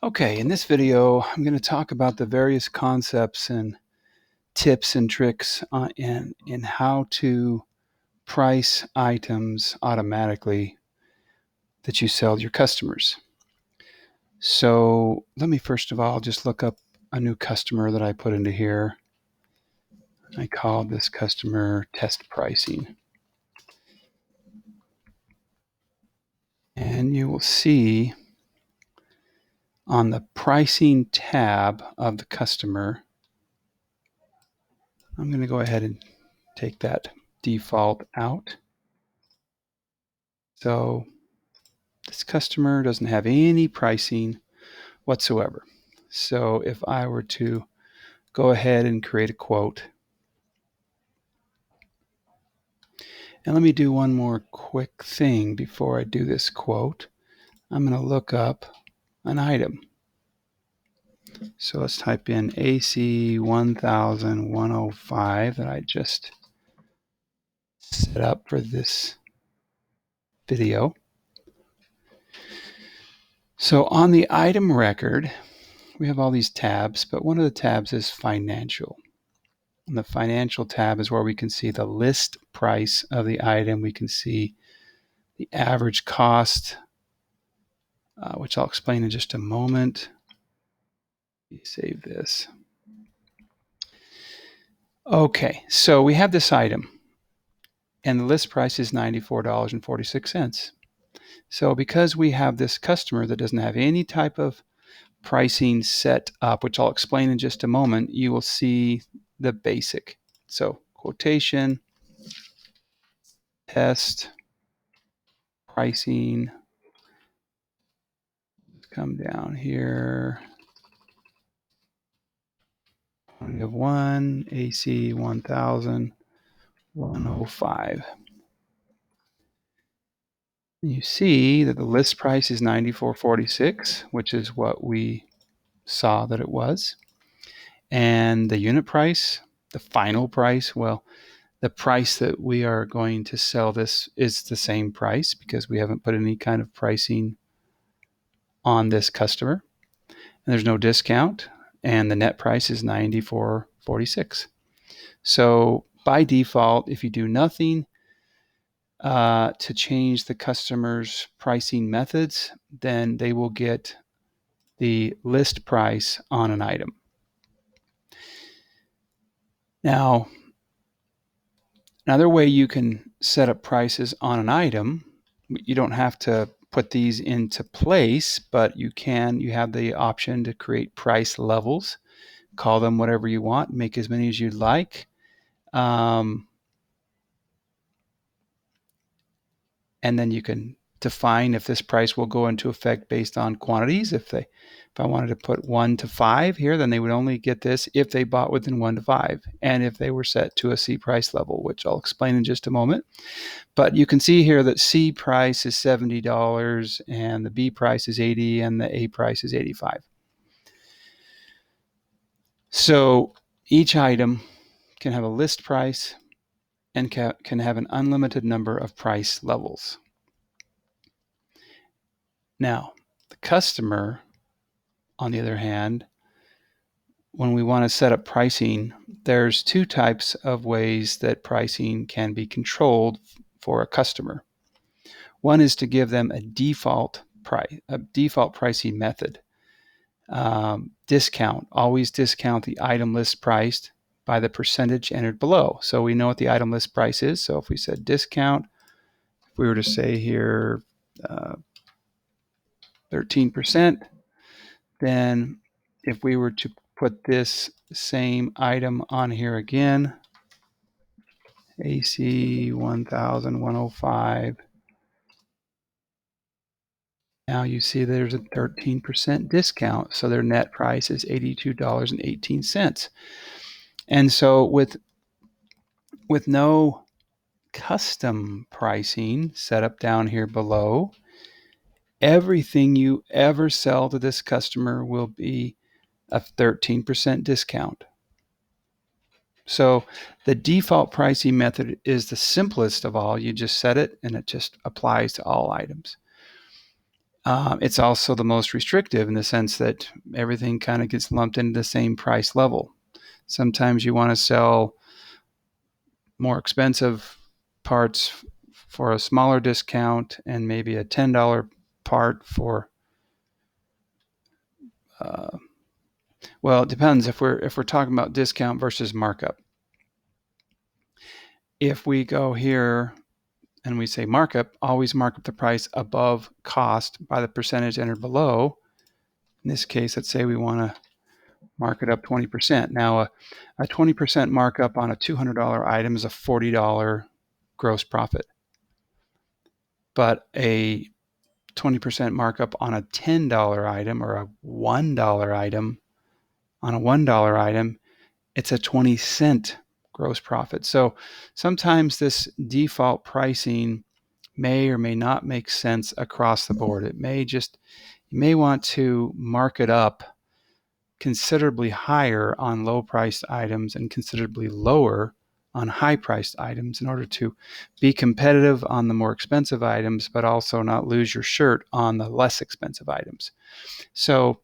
Okay, in this video, I'm going to talk about the various concepts and tips and tricks in how to price items automatically that you sell to your customers. So let me first of all just look up a new customer that I put into here. I called this customer test pricing. And you will see on the pricing tab of the customer, I'm going to go ahead and take that default out. So this customer doesn't have any pricing whatsoever. So if I were to go ahead and create a quote, and let me do one more quick thing before I do this quote. I'm going to look up an item. So let's type in AC 10105 that I just set up for this video. So on the item record, we have all these tabs, but one of the tabs is financial. And the financial tab is where we can see the list price of the item. We can see the average cost, which I'll explain in just a moment. Save this. Okay, so we have this item, and the list price is $94.46. So because we have this customer that doesn't have any type of pricing set up, which I'll explain in just a moment, you will see the basic. So quotation, test, pricing, come down here. We have one AC 1,105. You see that the list price is $94.46, which is what we saw that it was. And the unit price, the final price, well, the price that we are going to sell this is the same price because we haven't put any kind of pricing on this customer. And there's no discount. And the net price is $94.46. So by default, if you do nothing to change the customer's pricing methods, then they will get the list price on an item. Now, another way you can set up prices on an item, you don't have to put these into place, but you have the option to create price levels, call them whatever you want, make as many as you'd like. And then you can define if this price will go into effect based on quantities. If I wanted to put 1 to 5 here, then they would only get this if they bought within 1 to 5, and if they were set to a C price level, which I'll explain in just a moment. But you can see here that C price is $70, and the B price is $80, and the A price is $85. So each item can have a list price and can have an unlimited number of price levels. Now, the customer, on the other hand, when we want to set up pricing, there's two types of ways that pricing can be controlled for a customer. One is to give them a default pricing method. Discount, always discount the item list priced by the percentage entered below. So we know what the item list price is. So if we said discount, if we were to say here 13%, then if we were to put this same item on here again, AC 1,105, now you see there's a 13% discount. So their net price is $82.18. And so with no custom pricing set up down here below, everything you ever sell to this customer will be a 13% discount. So the default pricing method is the simplest of all. You just set it and it just applies to all items. It's also the most restrictive in the sense that everything kind of gets lumped into the same price level. Sometimes you want to sell more expensive parts for a smaller discount and maybe a $10 part for well, it depends if we're talking about discount versus markup. If we go here and we say markup, always mark up the price above cost by the percentage entered below. In this case, let's say we want to mark it up 20%. Now, a 20% markup on a $200 item is a $40 gross profit. But a 20% markup on a $10 item or a $1 item, on a $1 item, it's a 20-cent gross profit. So sometimes this default pricing may or may not make sense across the board. It may just, you may want to mark it up considerably higher on low-priced items and considerably lower on high-priced items in order to be competitive on the more expensive items, but also not lose your shirt on the less expensive items. So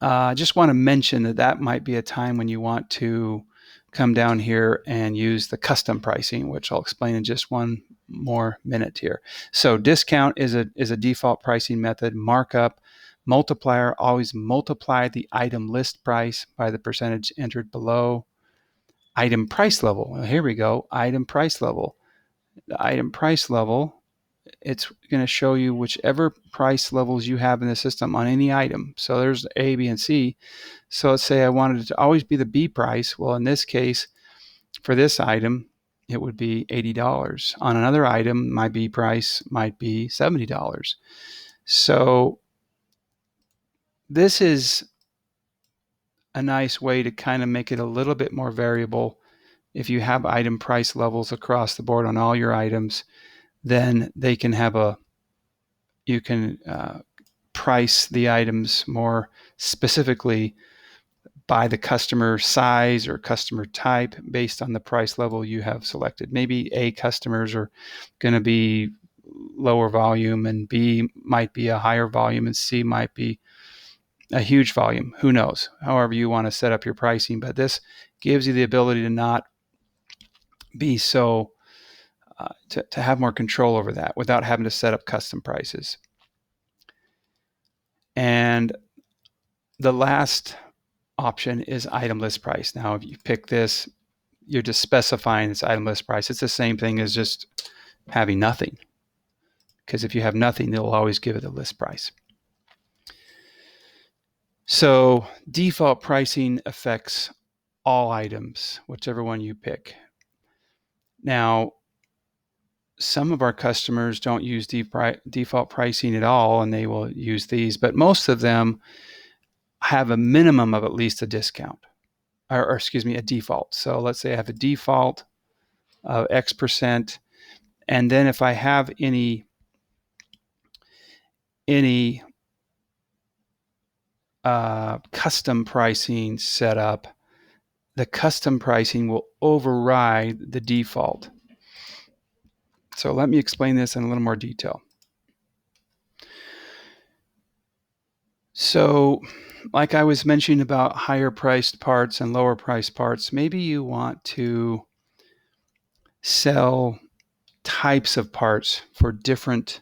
I just want to mention that that might be a time when you want to come down here and use the custom pricing, which I'll explain in just one more minute here. So discount is a default pricing method. Markup, multiplier, always multiply the item list price by the percentage entered below. Item price level, well, here we go, item price level. The item price level, it's going to show you whichever price levels you have in the system on any item. So there's A, B, and C. So let's say I wanted it to always be the B price. Well, in this case, for this item, it would be $80. On another item, my B price might be $70. So this is a nice way to kind of make it a little bit more variable. If you have item price levels across the board on all your items, then they can have you can price the items more specifically by the customer size or customer type based on the price level you have selected. Maybe A customers are going to be lower volume and B might be a higher volume and C might be a huge volume. Who knows? However you want to set up your pricing, but this gives you the ability to not be so to have more control over that without having to set up custom prices. And the last option is item list price. Now, if you pick this, you're just specifying this item list price. It's the same thing as just having nothing. Because if you have nothing, they'll always give it a list price. So default pricing affects all items, whichever one you pick. Now, some of our customers don't use default pricing at all, and they will use these, but most of them have a minimum of at least a discount, or excuse me, a default. So let's say I have a default of X percent, and then if I have any custom pricing set up, the custom pricing will override the default. So let me explain this in a little more detail. So like I was mentioning about higher priced parts and lower priced parts, maybe you want to sell types of parts for different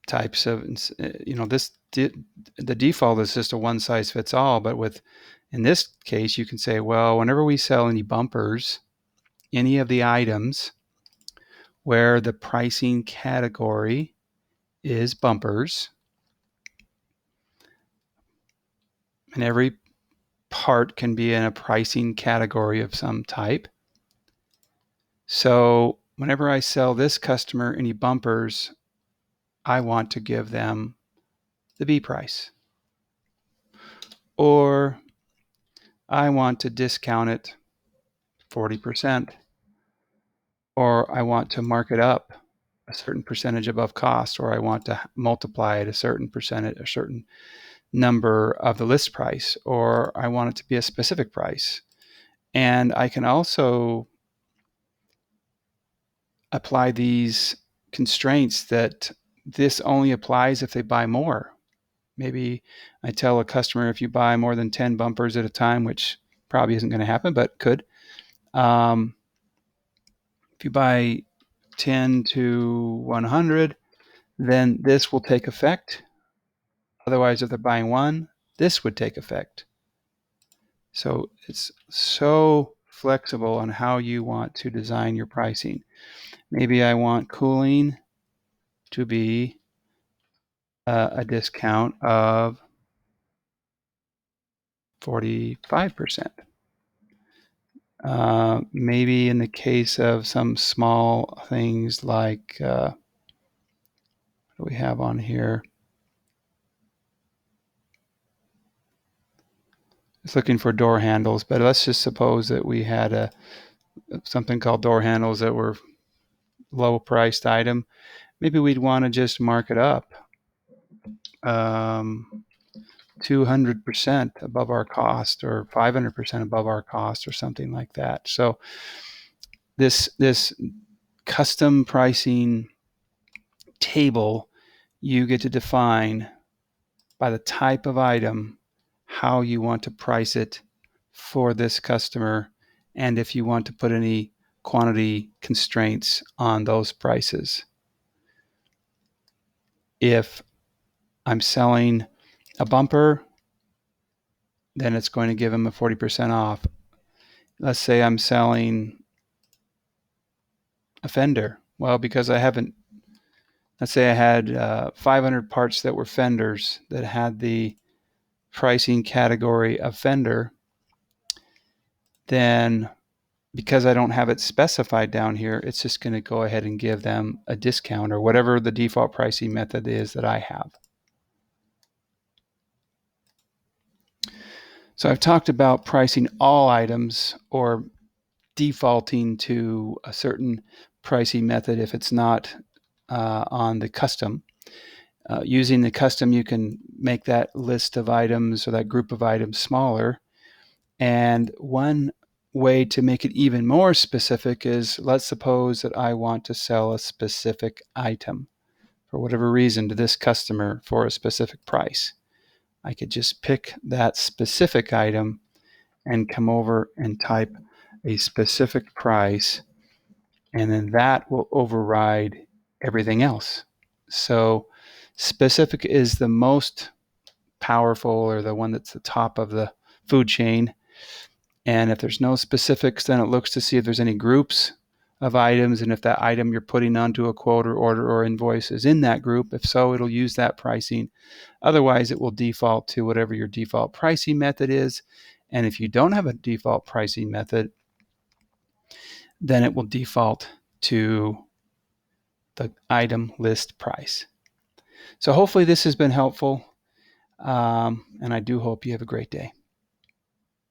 types of, the default is just a one size fits all, but in this case, you can say, well, whenever we sell any bumpers, any of the items where the pricing category is bumpers, and every part can be in a pricing category of some type. So whenever I sell this customer any bumpers, I want to give them the B price. Or I want to discount it 40%. Or I want to mark it up a certain percentage above cost, or I want to multiply it a certain percentage, a certain number of the list price, or I want it to be a specific price. And I can also apply these constraints that this only applies if they buy more. Maybe I tell a customer if you buy more than 10 bumpers at a time, which probably isn't going to happen, but could. If you buy 10 to 100, then this will take effect. Otherwise, if they're buying one, this would take effect. So it's so flexible on how you want to design your pricing. Maybe I want cooling to be a discount of 45%. Maybe in the case of some small things like, what do we have on here? It's looking for door handles, but let's just suppose that we had something called door handles that were low priced item. Maybe we'd want to just mark it up 200% above our cost, or 500% above our cost, or something like that. So this custom pricing table, you get to define by the type of item how you want to price it for this customer, and if you want to put any quantity constraints on those prices. If I'm selling a bumper, then it's going to give them a 40% off. Let's say I'm selling a fender. Well, because let's say I had 500 parts that were fenders that had the pricing category of fender, then because I don't have it specified down here, it's just going to go ahead and give them a discount or whatever the default pricing method is that I have. So I've talked about pricing all items or defaulting to a certain pricing method if it's not on the custom. Using the custom, you can make that list of items or that group of items smaller. And one way to make it even more specific is, let's suppose that I want to sell a specific item for whatever reason to this customer for a specific price. I could just pick that specific item and come over and type a specific price, and then that will override everything else. So specific is the most powerful, or the one that's the top of the food chain. And if there's no specifics, then it looks to see if there's any groups of items, and if that item you're putting onto a quote or order or invoice is in that group. If so, it'll use that pricing. Otherwise, it will default to whatever your default pricing method is. And if you don't have a default pricing method, then it will default to the item list price. So hopefully this has been helpful, and I do hope you have a great day.